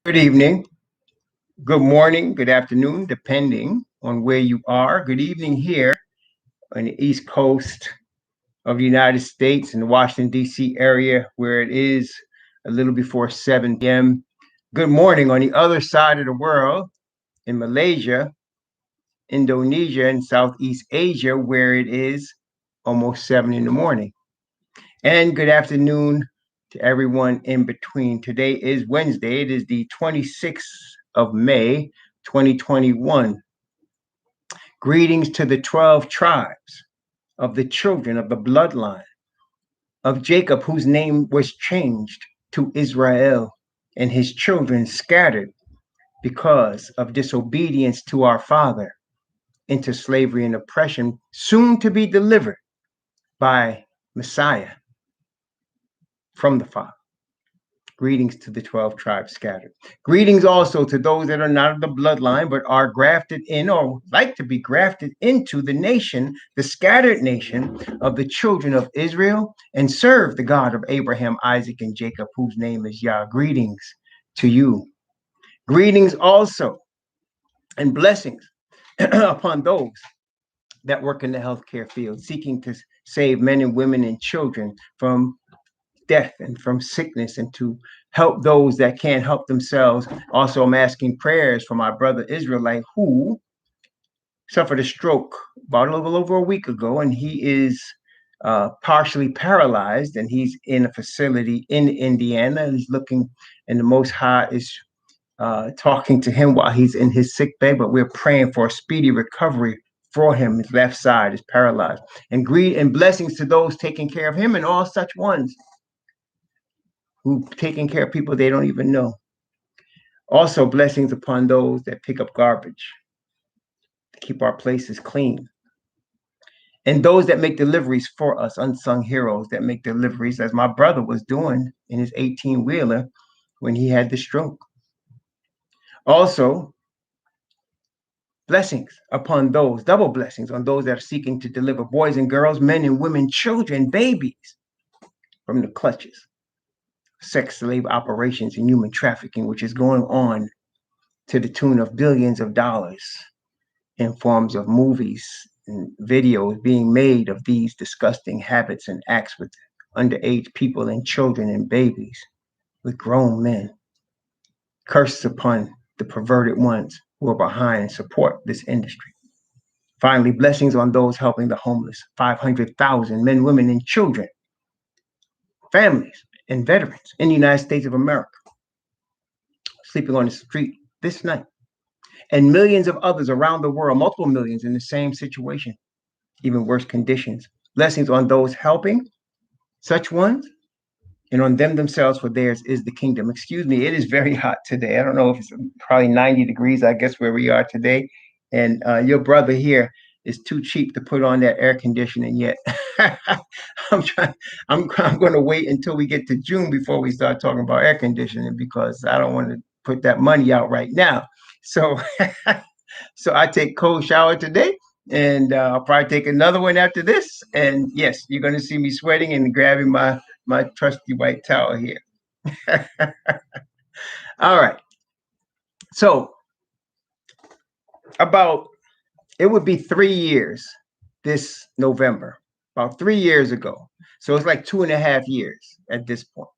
Good evening, good morning, good afternoon, depending on where you are. Good evening here on the East Coast of the United States in the Washington, D.C. area, where it is a little before 7 p.m. Good morning on the other side of the world in Malaysia, Indonesia, and Southeast Asia, where it is almost 7 in the morning. And good afternoon to everyone in between. Today is Wednesday. It is the 26th of May, 2021. Greetings to the 12 tribes of the children of the bloodline of Jacob, whose name was changed to Israel, and his children scattered because of disobedience to our Father into slavery and oppression, soon to be delivered by Messiah from the Father. Greetings to the 12 tribes scattered. Greetings also to those that are not of the bloodline, but are grafted in or like to be grafted into the nation, the scattered nation of the children of Israel, and serve the God of Abraham, Isaac, and Jacob, whose name is Yah. Greetings to you. Greetings also and blessings upon those that work in the healthcare field, seeking to save men and women and children from death and from sickness, and to help those that can't help themselves. Also, I'm asking prayers for my brother Israelite who suffered a stroke about a little over a week ago, and he is partially paralyzed, and he's in a facility in Indiana, and he's looking, and the Most High is talking to him while he's in his sick bed, but we're praying for a speedy recovery for him. His left side is paralyzed. And greed and blessings to those taking care of him and all such ones who taking care of people they don't even know. Also, blessings upon those that pick up garbage to keep our places clean. And those that make deliveries for us, unsung heroes that make deliveries, as my brother was doing in his 18-wheeler when he had the stroke. Also, blessings upon those, double blessings on those that are seeking to deliver boys and girls, men and women, children, babies from the clutches sex slave operations and human trafficking, which is going on to the tune of billions of dollars in forms of movies and videos being made of these disgusting habits and acts with underage people and children and babies, with grown men. Curses upon the perverted ones who are behind and support this industry. Finally, blessings on those helping the homeless, 500,000 men, women, and children, families, and veterans in the United States of America, sleeping on the street this night, and millions of others around the world, multiple millions in the same situation, even worse conditions. Blessings on those helping such ones, and on them themselves, for theirs is the kingdom. Excuse me, it is very hot today. I don't know if it's probably 90 degrees, I guess, where we are today. And your brother here is too cheap to put on that air conditioning yet. I'm going to wait until we get to June before we start talking about air conditioning, because I don't want to put that money out right now. So, so I take cold shower today, and I'll probably take another one after this. And yes, you're going to see me sweating and grabbing my trusty white towel here. All right. So it would be 3 years this November, about 3 years ago. So it's like 2.5 years at this point.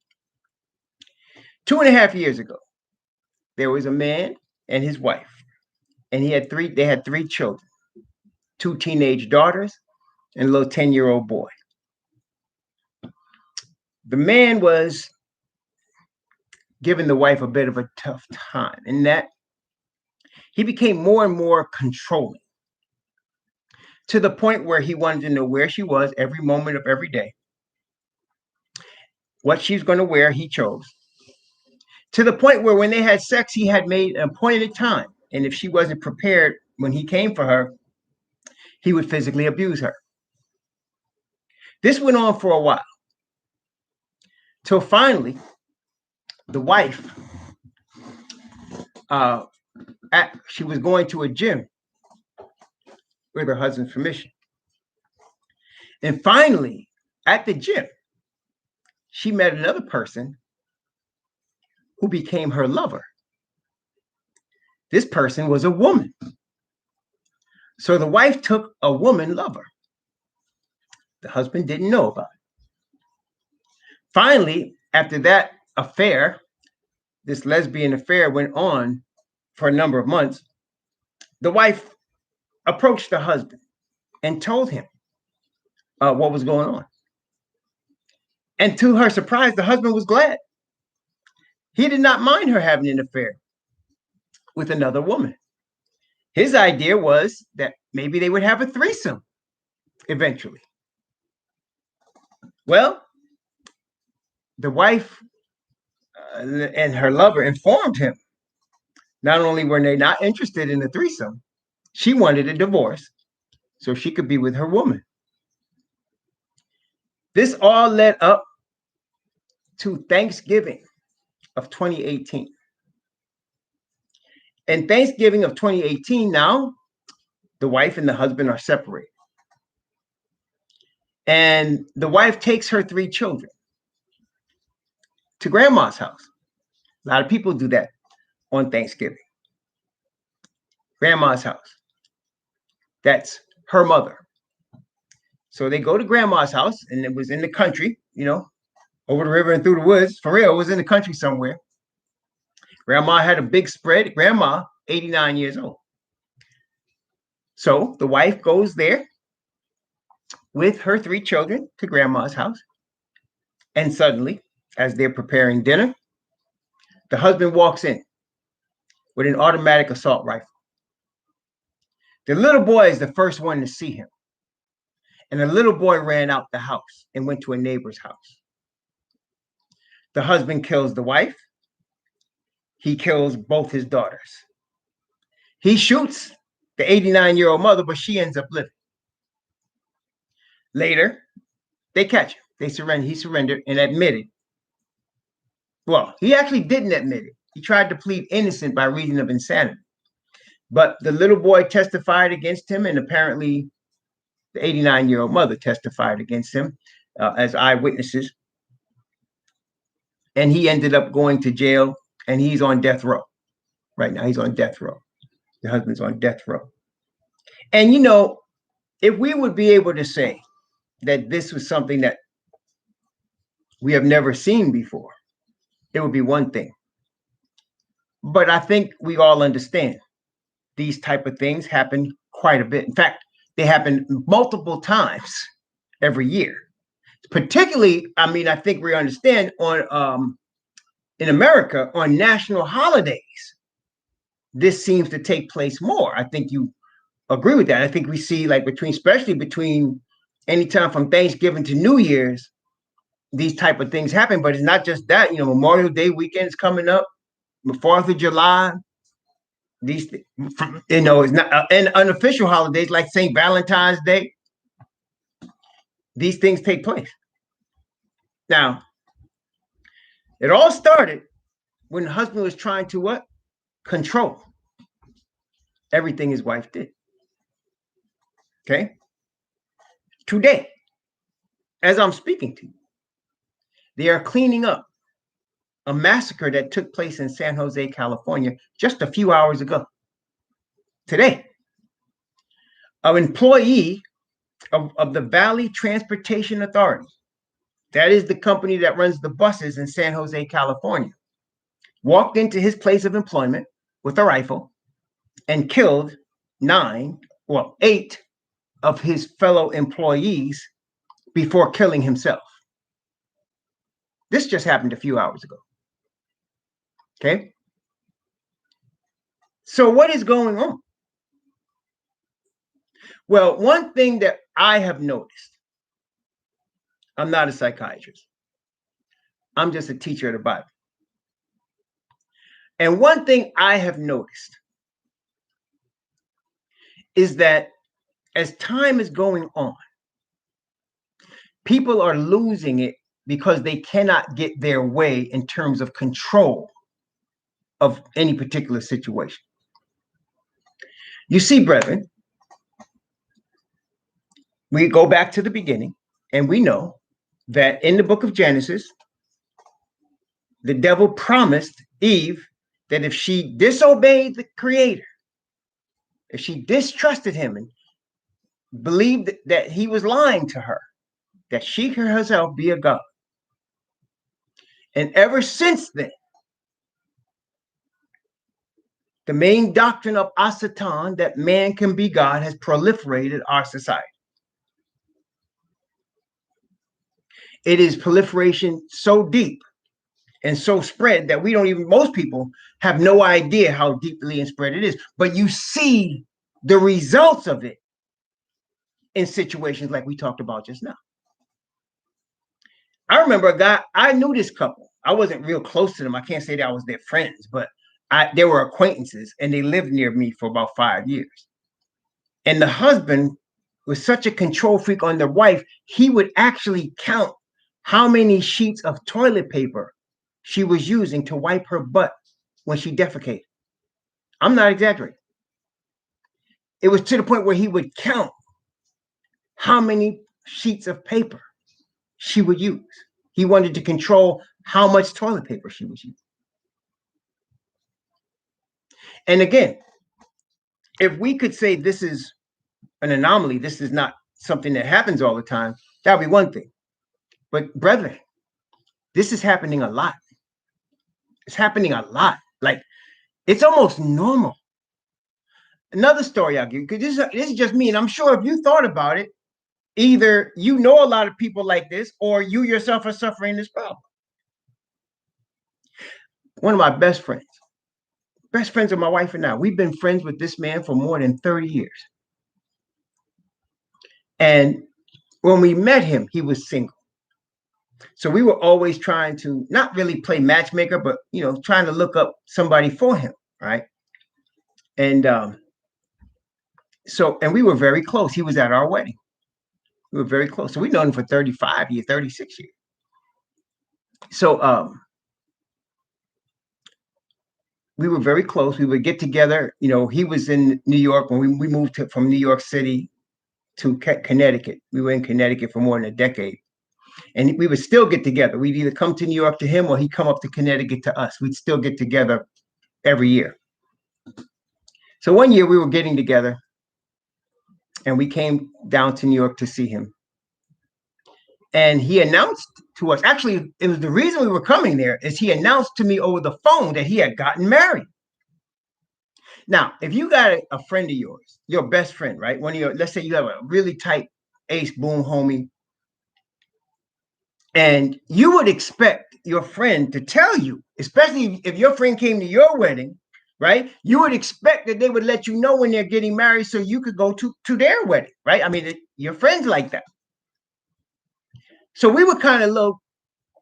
2.5 years ago, there was a man and his wife, and they had 3 children, 2 teenage daughters and a little 10-year-old boy. The man was giving the wife a bit of a tough time, in that he became more and more controlling, to the point where he wanted to know where she was every moment of every day, what she's going to wear, he chose, to the point where when they had sex, he had made an appointed time, and if she wasn't prepared when he came for her, he would physically abuse her. This went on for a while, till finally the wife, she was going to a gym with her husband's permission. And finally, at the gym, she met another person who became her lover. This person was a woman. So the wife took a woman lover. The husband didn't know about it. Finally, after that affair, this lesbian affair went on for a number of months, the wife approached the husband and told him what was going on. And to her surprise, the husband was glad. He did not mind her having an affair with another woman. His idea was that maybe they would have a threesome eventually. Well, the wife and her lover informed him not only were they not interested in the threesome, she wanted a divorce so she could be with her woman. This all led up to Thanksgiving of 2018. In Thanksgiving of 2018, now the wife and the husband are separated. And the wife takes her 3 children to grandma's house. A lot of people do that on Thanksgiving. Grandma's house. That's her mother. So they go to grandma's house, and it was in the country, over the river and through the woods. For real, it was in the country somewhere. Grandma had a big spread. Grandma, 89 years old. So the wife goes there with her 3 children to grandma's house. And suddenly, as they're preparing dinner, the husband walks in with an automatic assault rifle. The little boy is the first one to see him. And the little boy ran out the house and went to a neighbor's house. The husband kills the wife. He kills both his daughters. He shoots the 89-year-old mother, but she ends up living. Later, they catch him. They surrender. He surrendered and admitted. Well, he actually didn't admit it. He tried to plead innocent by reason of insanity. But the little boy testified against him, and apparently the 89-year-old mother testified against him as eyewitnesses. And he ended up going to jail, and he's on death row. Right now, he's on death row. The husband's on death row. And, if we would be able to say that this was something that we have never seen before, it would be one thing. But I think we all understand these type of things happen quite a bit. In fact, they happen multiple times every year. Particularly, I think we understand on in America on national holidays, this seems to take place more. I think you agree with that. I think we see especially between anytime from Thanksgiving to New Year's, these type of things happen. But it's not just that. Memorial Day weekend is coming up, the 4th of July. These, it's not and unofficial holidays like St. Valentine's Day. These things take place. Now, it all started when the husband was trying to what? Control everything his wife did. Okay? Today, as I'm speaking to you, they are cleaning up a massacre that took place in San Jose, California, just a few hours ago. Today, an employee of the Valley Transportation Authority, that is the company that runs the buses in San Jose, California, walked into his place of employment with a rifle and killed 8 of his fellow employees before killing himself. This just happened a few hours ago. Okay? So what is going on? Well, one thing that I have noticed, I'm not a psychiatrist. I'm just a teacher of the Bible. And one thing I have noticed is that as time is going on, people are losing it because they cannot get their way in terms of control of any particular situation. You see, brethren, we go back to the beginning, and we know that in the book of Genesis, the devil promised Eve that if she disobeyed the Creator, if she distrusted him and believed that he was lying to her, that she could herself be a god. And ever since then, the main doctrine of Asatan, that man can be God, has proliferated our society. It is proliferation so deep and so spread that most people have no idea how deeply and spread it is. But you see the results of it in situations like we talked about just now. I remember a guy, I knew this couple. I wasn't real close to them. I can't say that I was their friends, but they were acquaintances, and they lived near me for about 5 years. And the husband was such a control freak on the wife, he would actually count how many sheets of toilet paper she was using to wipe her butt when she defecated. I'm not exaggerating. It was to the point where he would count how many sheets of paper she would use. He wanted to control how much toilet paper she was using. And again, if we could say this is an anomaly, this is not something that happens all the time, that would be one thing. But brethren, this is happening a lot. It's happening a lot. Like, it's almost normal. Another story I'll give you, because this is just me, and I'm sure if you thought about it, either you know a lot of people like this, or you yourself are suffering this problem. One of my best friends of my wife and I, we've been friends with this man for more than 30 years. And when we met him, he was single. So we were always trying to not really play matchmaker, but trying to look up somebody for him, right? And and we were very close. He was at our wedding. We were very close. So we've known him for 35 years, 36 years. So we were very close. We would get together. He was in New York when we moved from New York City to Connecticut. We were in Connecticut for more than a decade. And we would still get together. We'd either come to New York to him or he'd come up to Connecticut to us. We'd still get together every year. So one year we were getting together and we came down to New York to see him. And he announced to us, actually, it was the reason we were coming there, is he announced to me over the phone that he had gotten married. Now, if you got a friend of yours, your best friend, right? Let's say you have a really tight ace boom homie, and you would expect your friend to tell you, especially if your friend came to your wedding, right? You would expect that they would let you know when they're getting married so you could go to their wedding, right? I mean, your friends like that. So we were kind of a little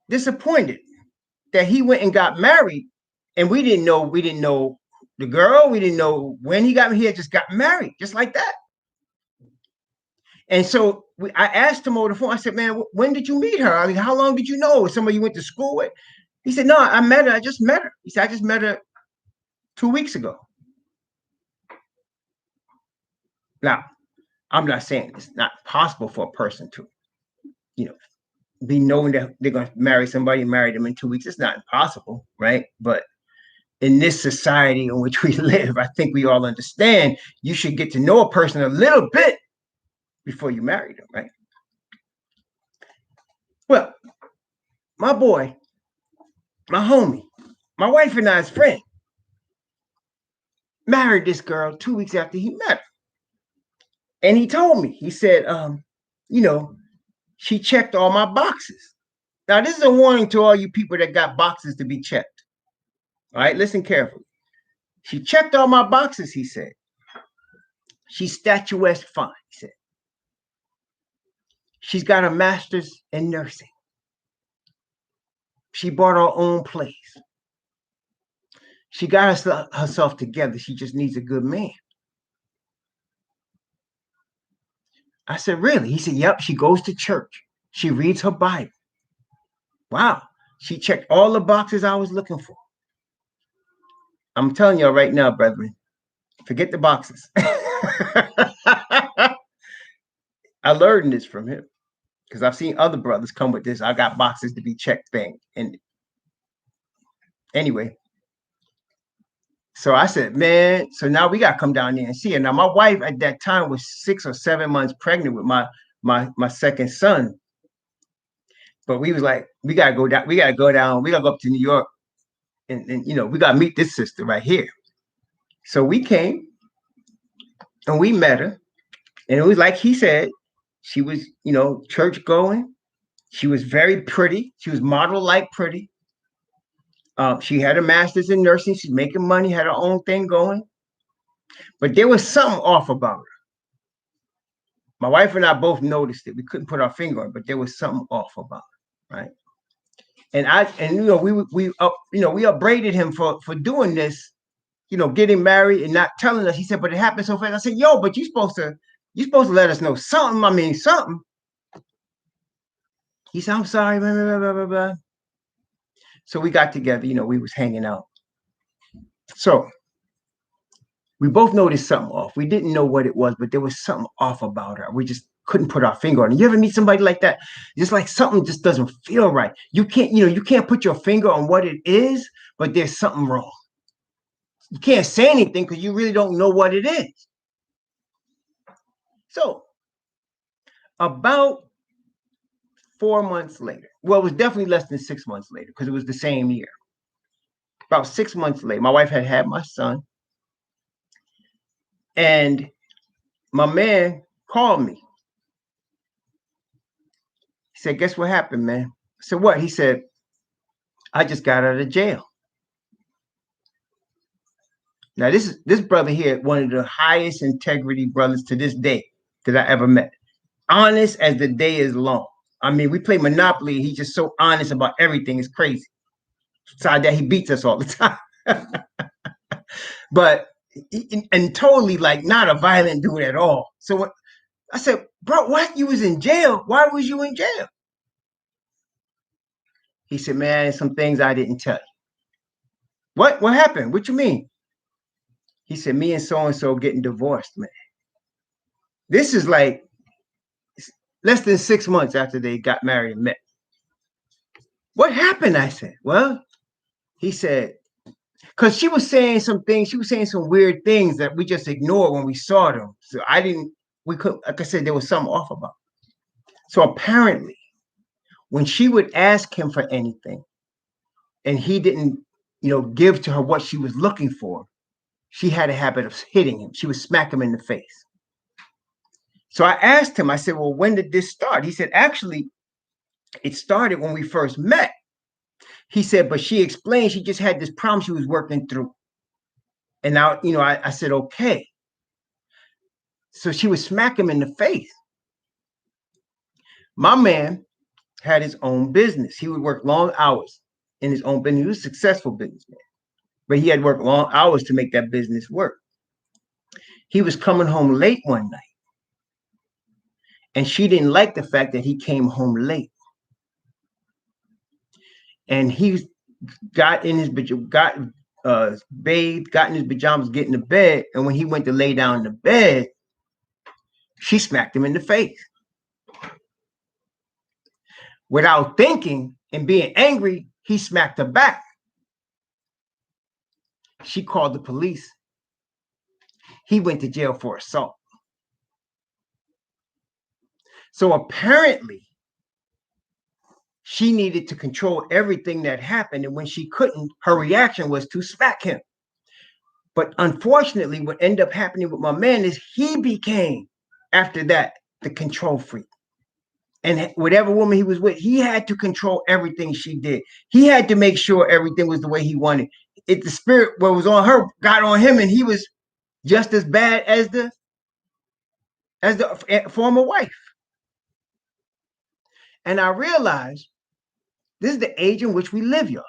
disappointed that he went and got married, and we didn't know the girl. We didn't know when he got married. He had just got married, just like that. And so I asked him over the phone. I said, "Man, when did you meet her? I mean, how long did you know? Somebody you went to school with?" He said, "No, I met her. I just met her." He said, "I just met her 2 weeks ago." Now, I'm not saying it's not possible for a person to, be knowing that they're going to marry somebody and marry them in 2 weeks. It's not impossible, right? But in this society in which we live, I think we all understand you should get to know a person a little bit before you marry them, right? Well, my boy, my homie, my wife and I's friend, married this girl 2 weeks after he met her. And he told me, he said, she checked all my boxes. Now, this is a warning to all you people that got boxes to be checked. All right, listen carefully. She checked all my boxes, he said. She's statuesque fine, he said. She's got a master's in nursing. She bought her own place. She got herself together. She just needs a good man. I said, really? He said, yep, she goes to church. She reads her Bible. Wow. She checked all the boxes I was looking for. I'm telling y'all right now, brethren, forget the boxes. I learned this from him because I've seen other brothers come with this. I got boxes to be checked thing. And anyway, So I said, man, so now we got to come down there and see her. Now, my wife at that time was 6 or 7 months pregnant with my second son. But we was like, we got to go down. We got to go down. We got to go up to New York. And we got to meet this sister right here. So we came and we met her. And it was like he said, she was, church going. She was very pretty. She was model-like pretty. She had a master's in nursing. She's making money, had her own thing going. But there was something off about her. My wife and I both noticed it. We couldn't put our finger on it, but there was something off about it, right? We upbraided him for doing this, getting married and not telling us. He said, but it happened so fast. I said, yo, but you're supposed to let us know something. I mean, something. He said, I'm sorry, blah, blah, blah, blah, blah. So we got together, we was hanging out. So we both noticed something off. We didn't know what it was, but there was something off about her. We just couldn't put our finger on it. You ever meet somebody like that? Just like something just doesn't feel right. You can't put your finger on what it is, but there's something wrong. You can't say anything because you really don't know what it is. So about 4 months later, well, it was definitely less than 6 months later because it was the same year. About 6 months later, my wife had my son. And my man called me. He said, guess what happened, man? I said, what? He said, I just got out of jail. Now, this brother here, one of the highest integrity brothers to this day that I ever met. Honest as the day is long. I mean, we play Monopoly. He's just so honest about everything. It's crazy. Besides that, he beats us all the time. But, and totally like not a violent dude at all. So what I said, bro, what? You was in jail? Why was you in jail? He said, man, some things I didn't tell you. What happened? What you mean? He said, me and so-and-so getting divorced, man. This is like less than 6 months after they got married and met. What happened? I said, well, he said, because she was saying some things, she was saying some weird things that we just ignored when we saw them. So we couldn't, like I said, there was something off about it. So apparently, when she would ask him for anything and he didn't, give to her what she was looking for, she had a habit of hitting him. She would smack him in the face. So I asked him, I said, well, when did this start? He said, actually, it started when we first met. He said, but she explained she just had this problem she was working through. And now, I said, okay. So she would smack him in the face. My man had his own business. He would work long hours in his own business. He was a successful businessman, but he had worked long hours to make that business work. He was coming home late one night, and she didn't like the fact that he came home late. And he got in his bathed, got in his pajamas, get in the bed, and when he went to lay down in the bed, she smacked him in the face. Without thinking and being angry, he smacked her back. She called the police. He went to jail for assault. So apparently, she needed to control everything that happened. And when she couldn't, her reaction was to smack him. But unfortunately, what ended up happening with my man is he became, after that, the control freak. And whatever woman he was with, he had to control everything she did. He had to make sure everything was the way he wanted. If the spirit what was on her got on him, and he was just as bad as the former wife. And I realized this is the age in which we live, y'all.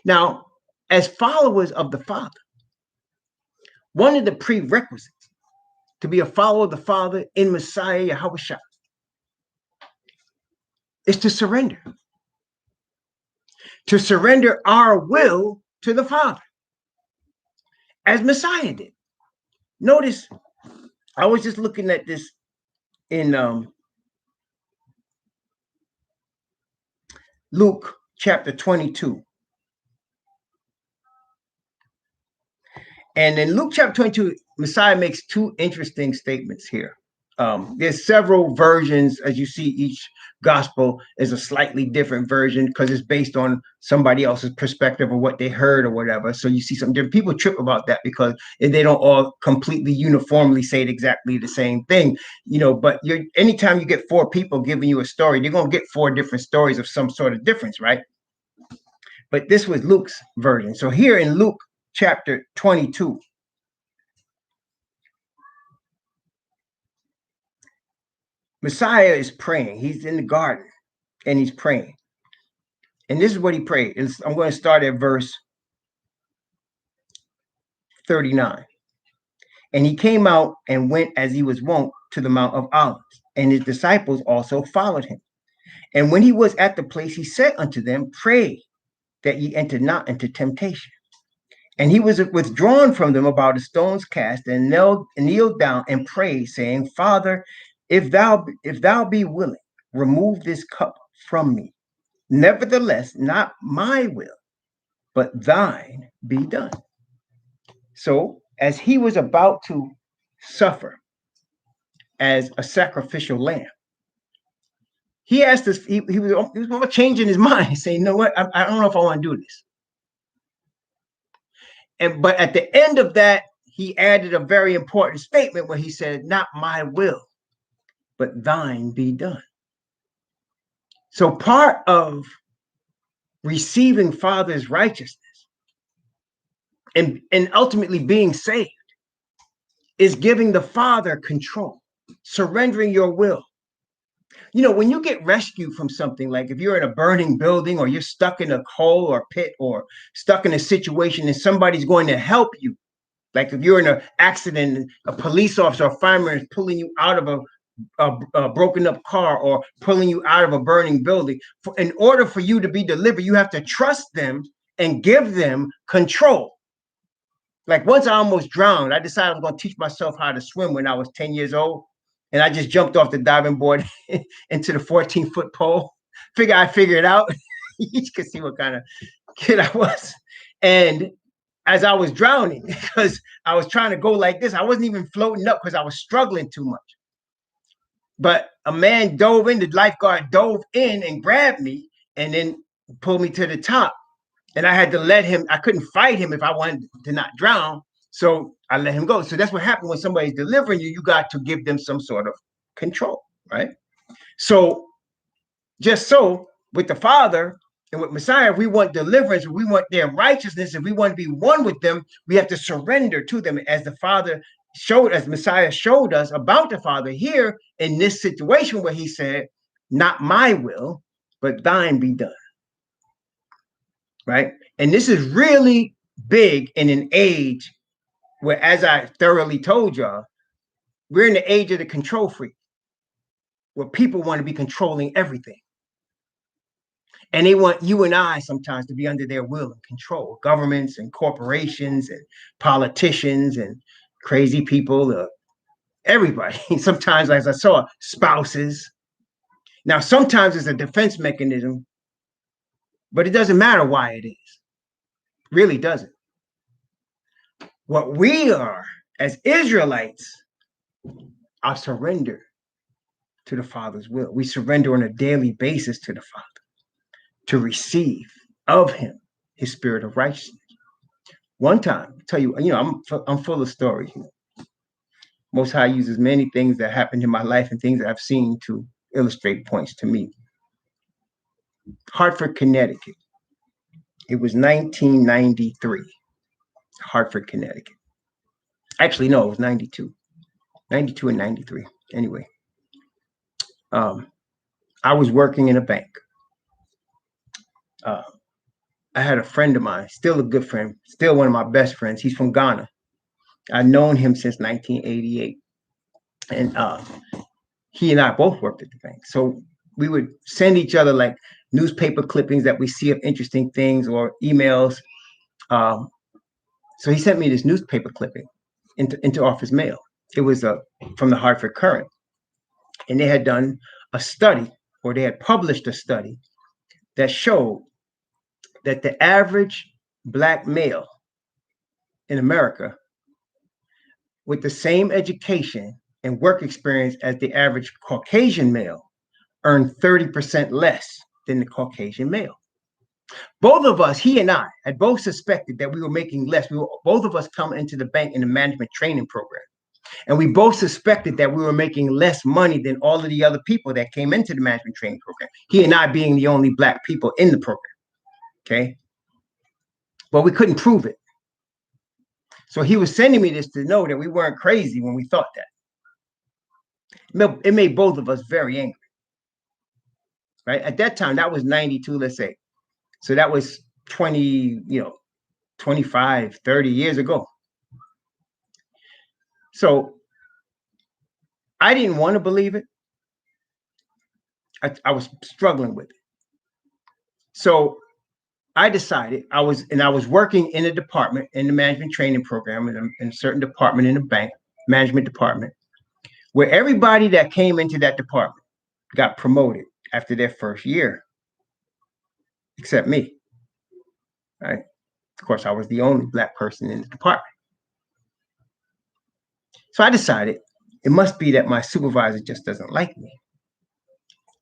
Now, as followers of the Father, one of the prerequisites to be a follower of the Father in Messiah Yahushua is to surrender. To surrender our will to the Father, as Messiah did. Notice, I was just looking at this in Luke chapter 22. And in Luke chapter 22, Messiah makes two interesting statements here. There's several versions, as you see, each gospel is a slightly different version because it's based on somebody else's perspective or what they heard or whatever. So you see some different people trip about that because they don't all completely uniformly say it exactly the same thing, but anytime you get four people giving you a story, you're going to get four different stories of some sort of difference, right? But this was Luke's version. So here in Luke chapter 22, Messiah is praying. He's in the garden and he's praying. And this is what he prayed. I'm going to start at verse 39. And he came out and went as he was wont to the Mount of Olives, and his disciples also followed him. And when he was at the place, he said unto them, Pray that ye enter not into temptation. And he was withdrawn from them about a stone's cast, and kneeled down and prayed, saying, Father, if thou be willing, remove this cup from me. Nevertheless, not my will, but thine be done. So, as he was about to suffer as a sacrificial lamb, he asked us, he was changing his mind, saying, you know what, I don't know if I want to do this. But at the end of that, he added a very important statement where he said, not my will, but thine be done. So part of receiving Father's righteousness and ultimately being saved is giving the Father control, surrendering your will. When you get rescued from something, like if you're in a burning building or you're stuck in a hole or pit or stuck in a situation and somebody's going to help you, like if you're in an accident, a police officer or fireman is pulling you out of a broken up car or pulling you out of a burning building, in order for you to be delivered, you have to trust them and give them control. Like once I almost drowned, I decided I'm going to teach myself how to swim when I was 10 years old. And I just jumped off the diving board into the 14-foot pole. I figured it out. You could see what kind of kid I was. And as I was drowning, because I was trying to go like this, I wasn't even floating up because I was struggling too much. But a man dove in, the lifeguard dove in and grabbed me and then pulled me to the top. And I had to let him, I couldn't fight him if I wanted to not drown. So I let him go. So that's what happened when somebody's delivering you. You got to give them some sort of control, right? So just so with the Father and with Messiah, we want deliverance, we want their righteousness, and we want to be one with them, we have to surrender to them as the Father showed, as Messiah showed us about the Father here in this situation where he said, not my will, but thine be done. Right? And this is really big in an age where, as I thoroughly told y'all, we're in the age of the control freak, where people want to be controlling everything. And they want you and I sometimes to be under their will and control. Governments and corporations and politicians and crazy people, everybody. Sometimes, as I saw, spouses. Now, sometimes it's a defense mechanism, but it doesn't matter why it is. Really doesn't. What we are as Israelites are surrender to the Father's will. We surrender on a daily basis to the Father to receive of him his spirit of righteousness. One time, I tell you, I'm full of stories. Most High uses many things that happened in my life and things that I've seen to illustrate points to me. Hartford, Connecticut. It was 1993. Hartford, Connecticut. Actually, no, it was 92. 92 and 93. Anyway. I was working in a bank. I had a friend of mine, still a good friend, still one of my best friends. He's from Ghana. I've known him since 1988. And he and I both worked at the bank. So we would send each other like newspaper clippings that we see of interesting things or emails. So he sent me this newspaper clipping into office mail. It was from the Hartford Current. And they had done a study, or they had published a study that showed that the average Black male in America with the same education and work experience as the average Caucasian male earned 30% less than the Caucasian male. Both of us, he and I, had both suspected that we were making less. We were both of us come into the bank in the management training program. And we both suspected that we were making less money than all of the other people that came into the management training program. He and I being the only Black people in the program. Okay. But we couldn't prove it. So he was sending me this to know that we weren't crazy when we thought that. It made both of us very angry. Right. At that time, that was 92, let's say. So that was 25, 30 years ago. So I didn't want to believe it. I was struggling with it. So I decided I was working in a department in the management training program in a certain department in the bank, management department, where everybody that came into that department got promoted after their first year, except me. Right? Of course, I was the only Black person in the department. So I decided it must be that my supervisor just doesn't like me.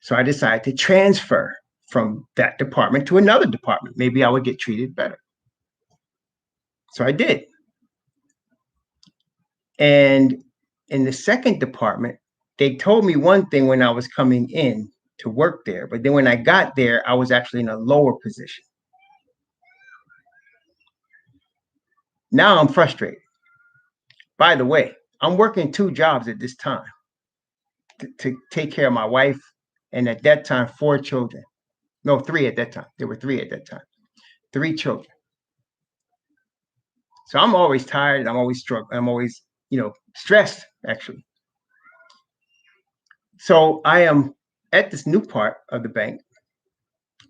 So I decided to transfer from that department to another department. Maybe I would get treated better. So I did. And in the second department, they told me one thing when I was coming in to work there. But then when I got there, I was actually in a lower position. Now I'm frustrated. By the way, I'm working 2 jobs at this time to take care of my wife, and at that time, 4 children. No, 3 at that time. There were 3 at that time. 3 children. So I'm always tired. I'm always struggling. I'm always, stressed, actually. So I am at this new part of the bank.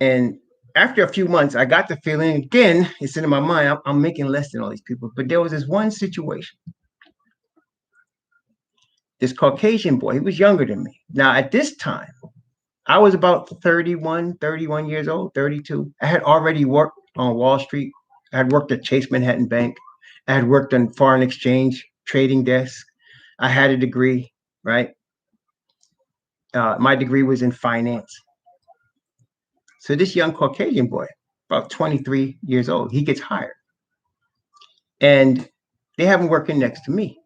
And after a few months, I got the feeling, again, it's in my mind, I'm making less than all these people. But there was this one situation. This Caucasian boy, he was younger than me. Now, at this time, I was about 31 years old, 32. I had already worked on Wall Street. I had worked at Chase Manhattan Bank. I had worked on foreign exchange trading desk. I had a degree, right? My degree was in finance. So this young Caucasian boy, about 23 years old, he gets hired. And they have him working next to me.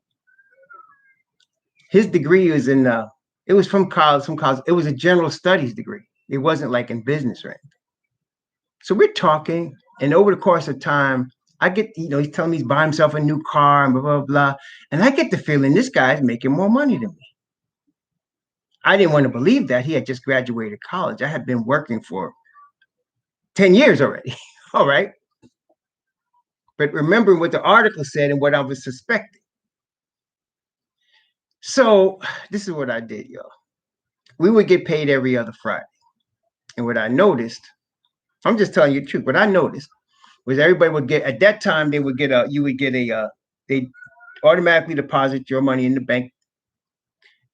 His degree was it was from college, It was a general studies degree. It wasn't like in business or anything. So we're talking, and over the course of time, I get, he's telling me he's buying himself a new car and blah, blah, blah. And I get the feeling this guy's making more money than me. I didn't want to believe that. He had just graduated college. I had been working for 10 years already. All right. But remember what the article said and what I was suspecting. So this is what I did, y'all. We would get paid every other Friday. And what I noticed, I'm just telling you the truth. What I noticed was everybody would get, at that time, they automatically deposit your money in the bank,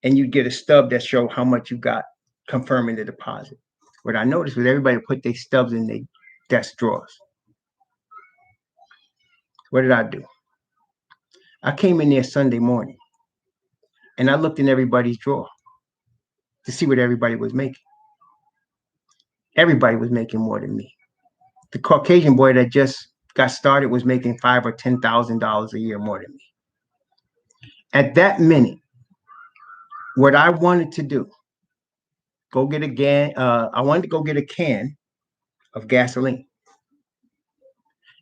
and you'd get a stub that showed how much you got, confirming the deposit. What I noticed was everybody put their stubs in their desk drawers. What did I do? I came in there Sunday morning, and I looked in everybody's drawer to see what everybody was making. Everybody was making more than me. The Caucasian boy that just got started was making $5,000 or $10,000 a year more than me. At that minute, what I wanted to do, I wanted to go get a can of gasoline,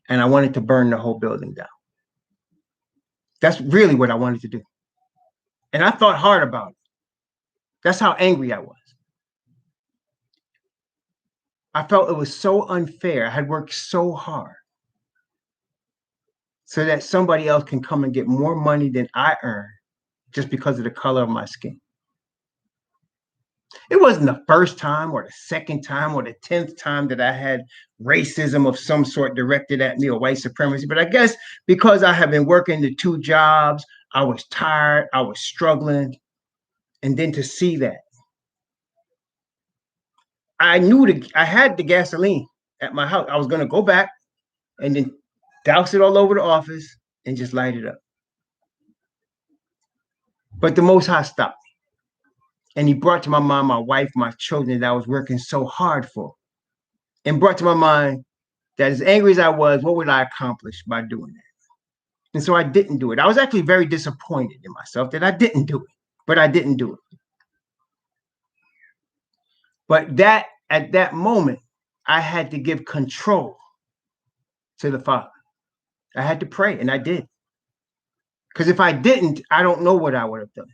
and I wanted to burn the whole building down. That's really what I wanted to do. And I thought hard about it. That's how angry I was. I felt it was so unfair. I had worked so hard so that somebody else can come and get more money than I earn just because of the color of my skin. It wasn't the first time or the second time or the 10th time that I had racism of some sort directed at me or white supremacy. But I guess because I had been working the 2 jobs, I was tired, I was struggling. And then to see that, I knew I had the gasoline at my house. I was going to go back and then douse it all over the office and just light it up. But the Most High stopped me. And he brought to my mind my wife, my children that I was working so hard for. And brought to my mind that as angry as I was, what would I accomplish by doing that? And so I didn't do it. I was actually very disappointed in myself that I didn't do it, but I didn't do it. But that at that moment, I had to give control to the Father. I had to pray, and I did. Because if I didn't, I don't know what I would have done.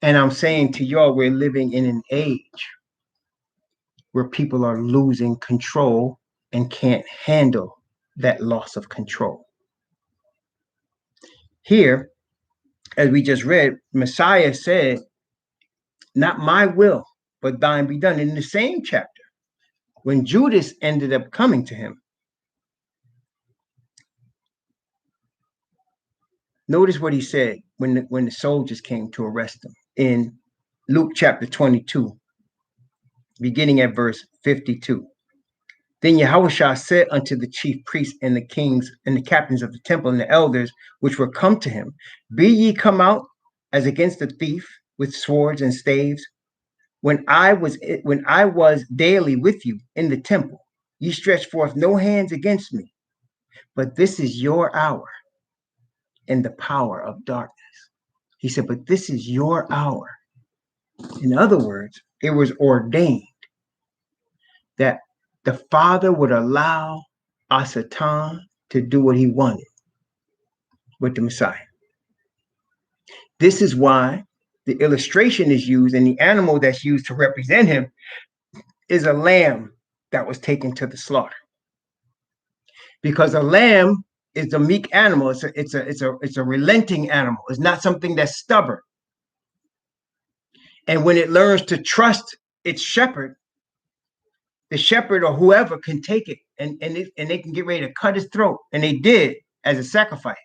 And I'm saying to y'all, we're living in an age where people are losing control and can't handle that loss of control. Here, as we just read, Messiah said, not my will, but thine be done. In the same chapter, when Judas ended up coming to him, notice what he said when the soldiers came to arrest him in Luke chapter 22, beginning at verse 52. Then Yahushua said unto the chief priests and the kings and the captains of the temple and the elders which were come to him, be ye come out as against a thief with swords and staves? When I was daily with you in the temple, ye stretched forth no hands against me. But this is your hour and the power of darkness. He said, but this is your hour. In other words, it was ordained that the Father would allow Satan to do what he wanted with the Messiah. This is why the illustration is used, and the animal that's used to represent him is a lamb that was taken to the slaughter. Because a lamb is a meek animal. It's a relenting animal. It's not something that's stubborn. And when it learns to trust its shepherd, the shepherd or whoever can take it and they can get ready to cut his throat. And they did as a sacrifice.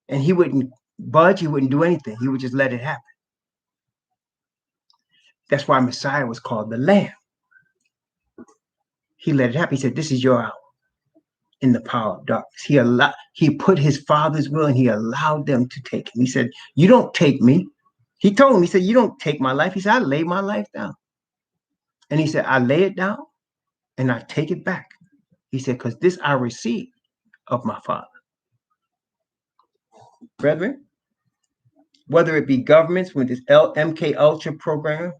And he wouldn't budge. He wouldn't do anything. He would just let it happen. That's why Messiah was called the Lamb. He let it happen. He said, this is your hour in the power of darkness. He put his Father's will and he allowed them to take him. He said, you don't take me. He told him, he said, you don't take my life. He said, I lay my life down. And he said, I lay it down and I take it back. He said, because this I received of my Father. Brethren, whether it be governments with this MK Ultra program,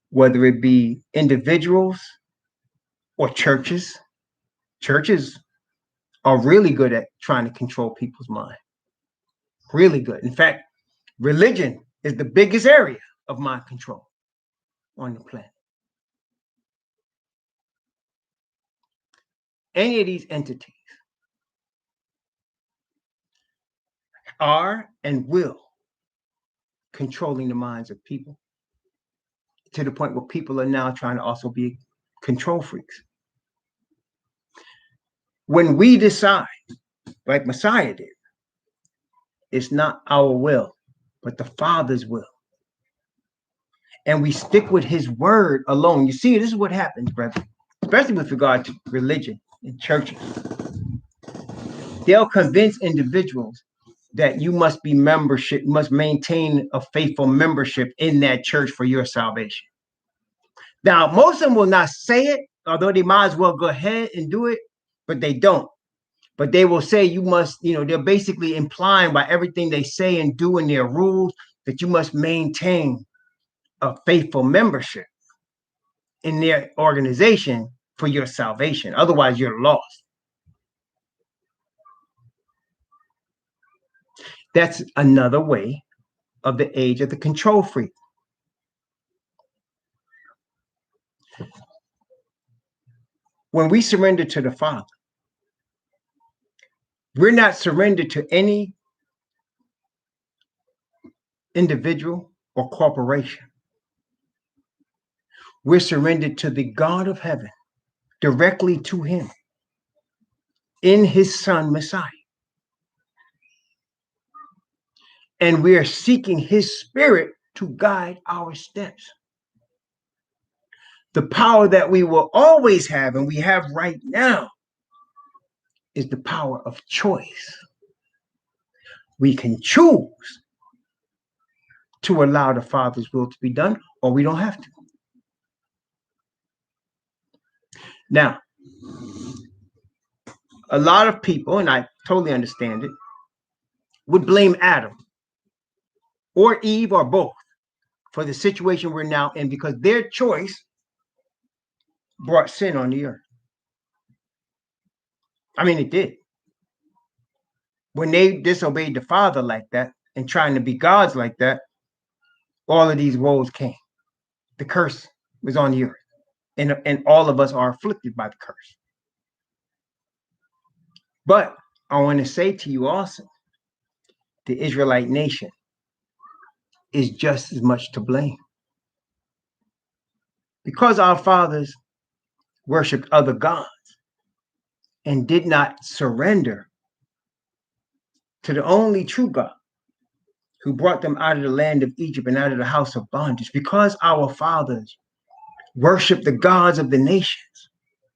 whether it be individuals or churches are really good at trying to control people's mind. Really good. In fact, religion is the biggest area of mind control on the planet. Any of these entities are and will controlling the minds of people to the point where people are now trying to also be control freaks. When we decide, like Messiah did, it's not our will, but the Father's will. And we stick with his word alone. You see, this is what happens, brethren, especially with regard to religion and churches. They'll convince individuals that you must maintain a faithful membership in that church for your salvation. Now, most of them will not say it, although they might as well go ahead and do it, but they don't. But they will say you must, they're basically implying by everything they say and do in their rules that you must maintain a faithful membership in their organization for your salvation. Otherwise, you're lost. That's another way of the age of the control freak. When we surrender to the Father, we're not surrendered to any individual or corporation. We're surrendered to the God of heaven, directly to him, in his Son, Messiah. And we are seeking his Spirit to guide our steps. The power that we will always have, and we have right now, is the power of choice. We can choose to allow the Father's will to be done, or we don't have to. Now, a lot of people, and I totally understand it, would blame Adam or Eve or both for the situation we're now in, because their choice brought sin on the earth. I mean, it did. When they disobeyed the Father like that and trying to be gods like that, all of these woes came. The curse was on the earth, and all of us are afflicted by the curse. But I want to say to you also, the Israelite nation is just as much to blame. Because our fathers worshiped other gods and did not surrender to the only true God who brought them out of the land of Egypt and out of the house of bondage, because our fathers worshiped the gods of the nations,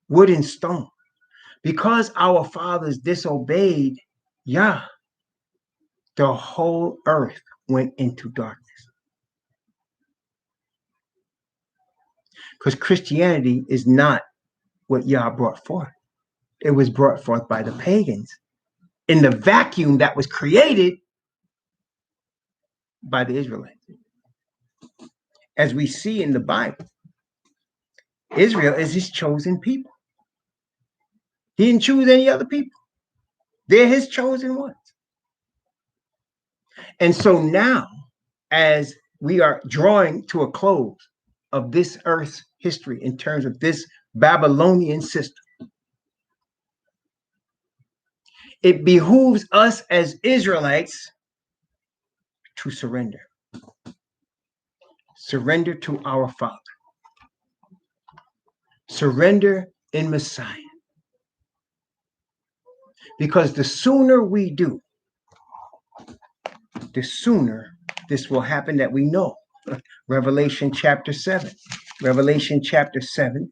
wood and stone, because our fathers disobeyed Yah, the whole earth went into darkness. Because Christianity is not what Yah brought forth. It was brought forth by the pagans in the vacuum that was created by the Israelites. As we see in the Bible, Israel is his chosen people. He didn't choose any other people. They're his chosen ones. And so now, as we are drawing to a close of this earth's history in terms of this Babylonian system, it behooves us as Israelites to surrender. Surrender to our Father. Surrender in Messiah. Because the sooner we do, the sooner this will happen that we know. Revelation chapter 7. Revelation chapter 7.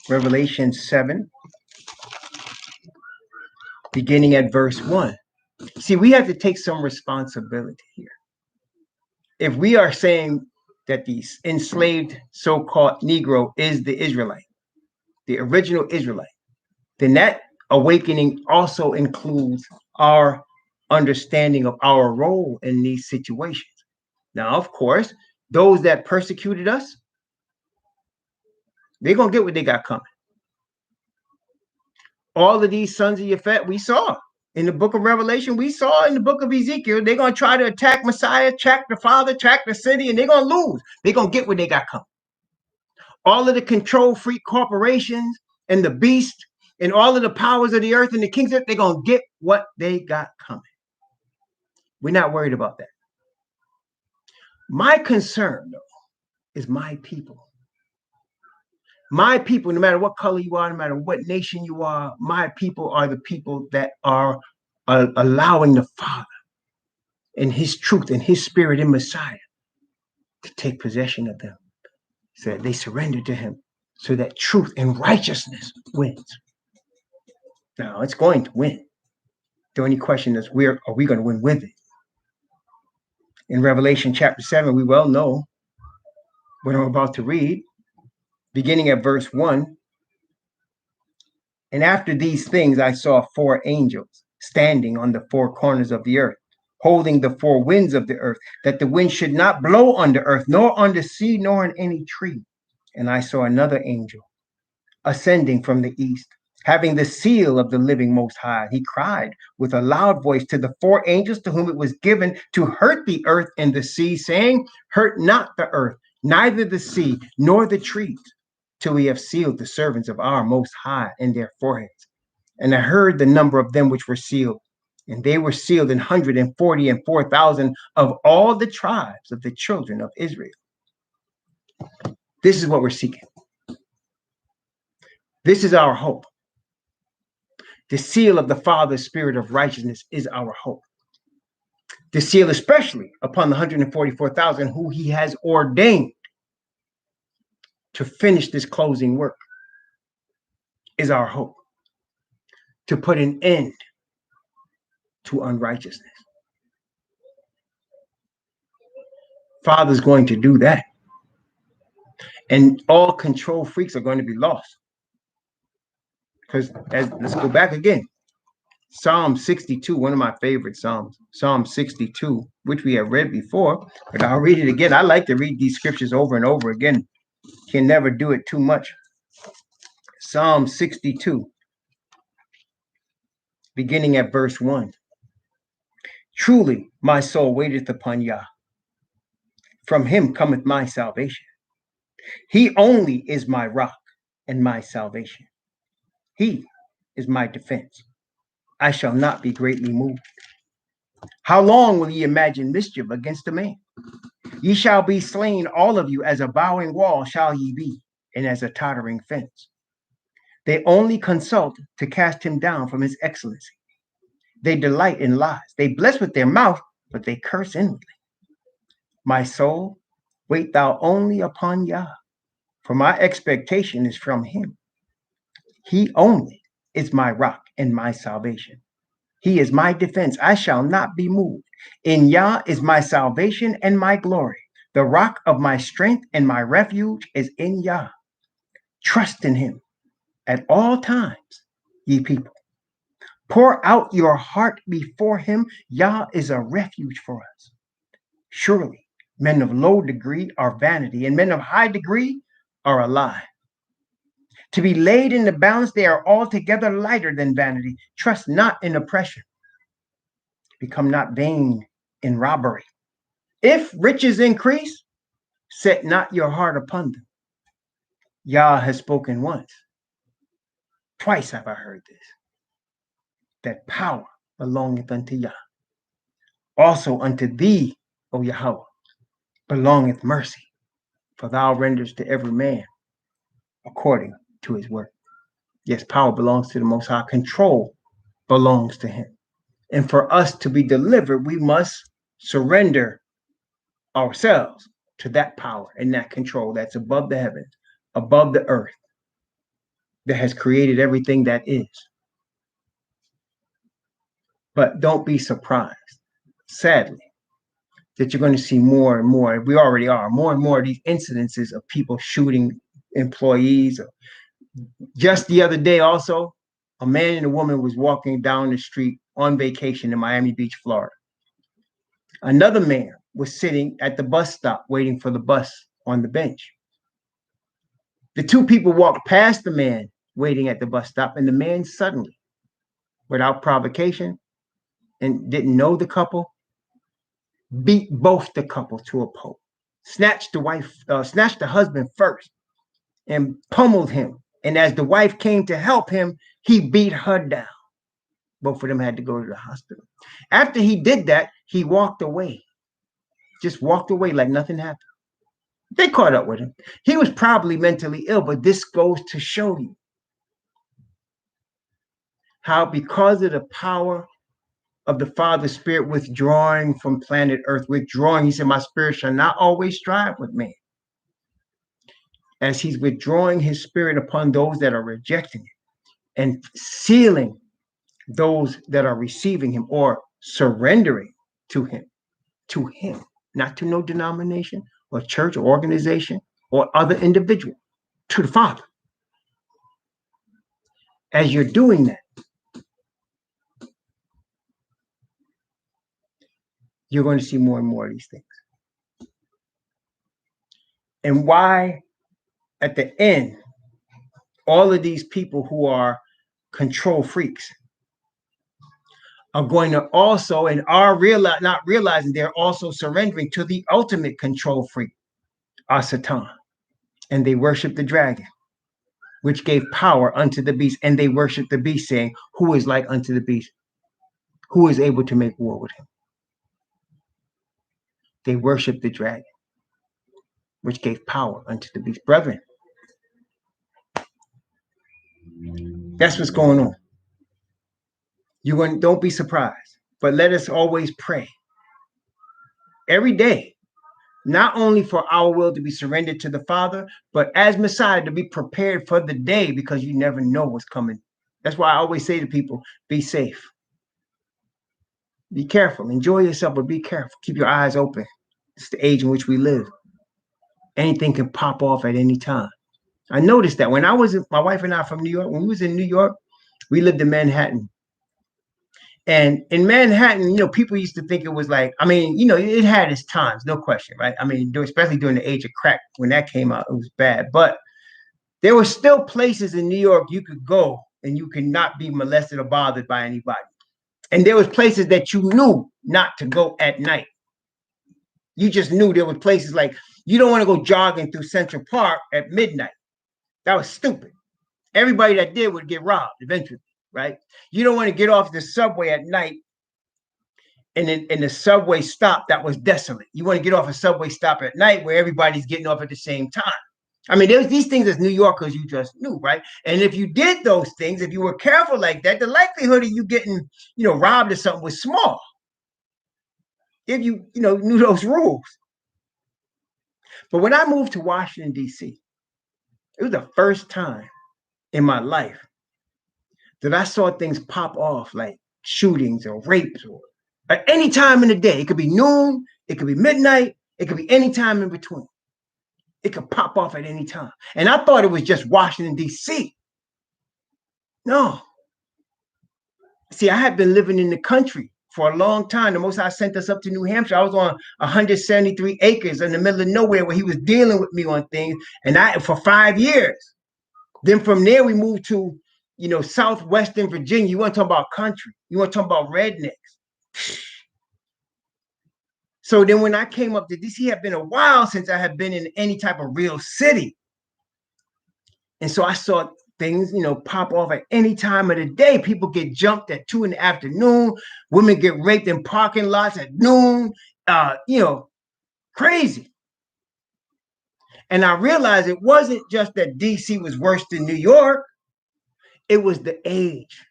Revelation 7, beginning at verse 1. See, we have to take some responsibility here. If we are saying that the enslaved so-called Negro is the Israelite, the original Israelite, then that awakening also includes our understanding of our role in these situations. Now, of course, those that persecuted us, they're going to get what they got coming. All of these sons of Yafet, we saw in the book of Revelation, we saw in the book of Ezekiel, they're going to try to attack Messiah, track the Father, track the city, and they're going to lose. They're going to get what they got coming. All of the control freak corporations and the beast and all of the powers of the earth and the kings, they're going to get what they got coming. We're not worried about that. My concern, though, is my people. My people, no matter what color you are, no matter what nation you are, my people are the people that are allowing the Father and his truth and his spirit in Messiah to take possession of them. So that they surrender to him, so that truth and righteousness wins. Now, it's going to win. The only question is, where are we going to win with it? In Revelation chapter 7, we well know what I'm about to read, beginning at verse 1. And after these things, I saw 4 angels standing on the 4 corners of the earth, holding the 4 winds of the earth, that the wind should not blow on the earth, nor on the sea, nor on any tree. And I saw another angel ascending from the east, having the seal of the living Most High. He cried with a loud voice to the 4 angels to whom it was given to hurt the earth and the sea, saying, hurt not the earth, neither the sea, nor the trees, till we have sealed the servants of our Most High in their foreheads. And I heard the number of them which were sealed, and they were sealed 144,000 of all the tribes of the children of Israel. This is what we're seeking. This is our hope. The seal of the Father's Spirit of righteousness is our hope. The seal especially upon the 144,000 who he has ordained to finish this closing work is our hope. To put an end to unrighteousness. Father's going to do that. And all control freaks are going to be lost. Because let's go back again. Psalm 62, one of my favorite Psalms, Psalm 62, which we have read before, but I'll read it again. I like to read these scriptures over and over again. Can never do it too much. Psalm 62, beginning at verse 1. Truly, my soul waiteth upon Yah. From him cometh my salvation. He only is my rock and my salvation. He is my defense. I shall not be greatly moved. How long will ye imagine mischief against a man? Ye shall be slain, all of you, as a bowing wall shall ye be, and as a tottering fence. They only consult to cast him down from his excellency. They delight in lies. They bless with their mouth, but they curse inwardly. My soul, wait thou only upon Yah, for my expectation is from him. He only is my rock and my salvation. He is my defense. I shall not be moved. In Yah is my salvation and my glory. The rock of my strength and my refuge is in Yah. Trust in him at all times, ye people. Pour out your heart before him. Yah is a refuge for us. Surely, men of low degree are vanity, and men of high degree are a lie. To be laid in the balance, they are altogether lighter than vanity. Trust not in oppression. Become not vain in robbery. If riches increase, set not your heart upon them. Yah has spoken once. Twice have I heard this, that power belongeth unto Yah. Also unto thee, O Yahweh, belongeth mercy, for thou renderest to every man according to his work. Yes, power belongs to the Most High. Control belongs to him. And for us to be delivered, we must surrender ourselves to that power and that control that's above the heavens, above the earth, that has created everything that is. But don't be surprised, sadly, that you're going to see more and more, we already are, more and more of these incidences of people shooting employees. Just the other day also, a man and a woman was walking down the street on vacation in Miami Beach, Florida. Another man was sitting at the bus stop waiting for the bus on the bench. The two people walked past the man waiting at the bus stop, and the man suddenly, without provocation, and didn't know the couple, beat both the couple to a pulp, snatched the husband first, and pummeled him. And as the wife came to help him, he beat her down. Both of them had to go to the hospital. After he did that, he walked away, just walked away like nothing happened. They caught up with him. He was probably mentally ill, but this goes to show you how, because of the power of the Father's Spirit withdrawing from planet Earth, withdrawing, he said, my spirit shall not always strive with man. As he's withdrawing his spirit upon those that are rejecting it and sealing those that are receiving him or surrendering to him, not to no denomination or church or organization or other individual, to the Father. As you're doing that, you're going to see more and more of these things. And why, at the end, all of these people who are control freaks are going to also, and are not realizing, they're also surrendering to the ultimate control freak, Satan. And they worship the dragon, which gave power unto the beast. And they worship the beast, saying, who is like unto the beast? Who is able to make war with him? They worship the dragon, which gave power unto the beast. Brethren, that's what's going on. Don't be surprised, but let us always pray every day, not only for our will to be surrendered to the Father, but as Messiah to be prepared for the day, because you never know what's coming. That's why I always say to people, be safe. Be careful. Enjoy yourself, but be careful. Keep your eyes open. It's the age in which we live. Anything can pop off at any time. I noticed that when my wife and I from New York, when we was in New York, we lived in Manhattan. And in Manhattan, people used to think it was like, it had its times, no question, right? Especially during the age of crack, when that came out, it was bad. But there were still places in New York you could go and you could not be molested or bothered by anybody. And there was places that you knew not to go at night. You just knew there were places like, you don't want to go jogging through Central Park at midnight. That was stupid. Everybody that did would get robbed eventually, right? You don't want to get off the subway at night and in the subway stop that was desolate. You want to get off a subway stop at night where everybody's getting off at the same time. There's these things as New Yorkers you just knew, right? And if you did those things, if you were careful like that, the likelihood of you getting, robbed or something was small. If you, knew those rules. But when I moved to Washington, D.C., it was the first time in my life that I saw things pop off like shootings or rapes or at any time in the day. It could be noon, it could be midnight, it could be any time in between. It could pop off at any time. And I thought it was just Washington, D.C. No. See, I had been living in the country for a long time. The Most High sent us up to New Hampshire. I was on 173 acres in the middle of nowhere where he was dealing with me on things, and for 5 years. Then from there, we moved to, southwestern Virginia. You want to talk about country. You want to talk about rednecks. So then when I came up to DC, it had been a while since I had been in any type of real city. And so I saw things, pop off at any time of the day. People get jumped at 2 p.m. Women get raped in parking lots at noon, crazy. And I realized it wasn't just that DC was worse than New York. It was the age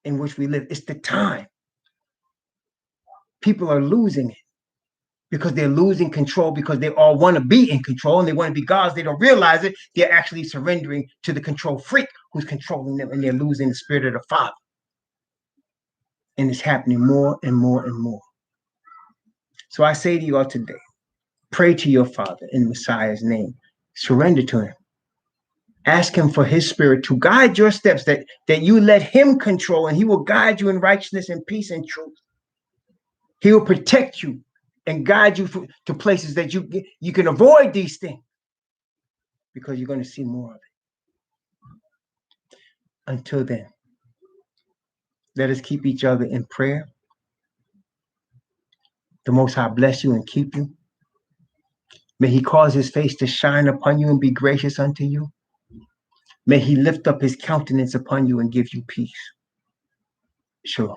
in which we live. It's the time. People are losing it because they're losing control, because they all want to be in control and they want to be gods. They don't realize it. They're actually surrendering to the control freak who's controlling them, and they're losing the spirit of the Father. And it's happening more and more and more. So I say to you all today, pray to your Father in Messiah's name. Surrender to him. Ask him for his spirit to guide your steps, that you let him control, and he will guide you in righteousness and peace and truth. He will protect you and guide you to places that you can avoid these things, because you're going to see more of it. Until then, let us keep each other in prayer. The Most High bless you and keep you. May he cause his face to shine upon you and be gracious unto you. May he lift up his countenance upon you and give you peace. Shalom.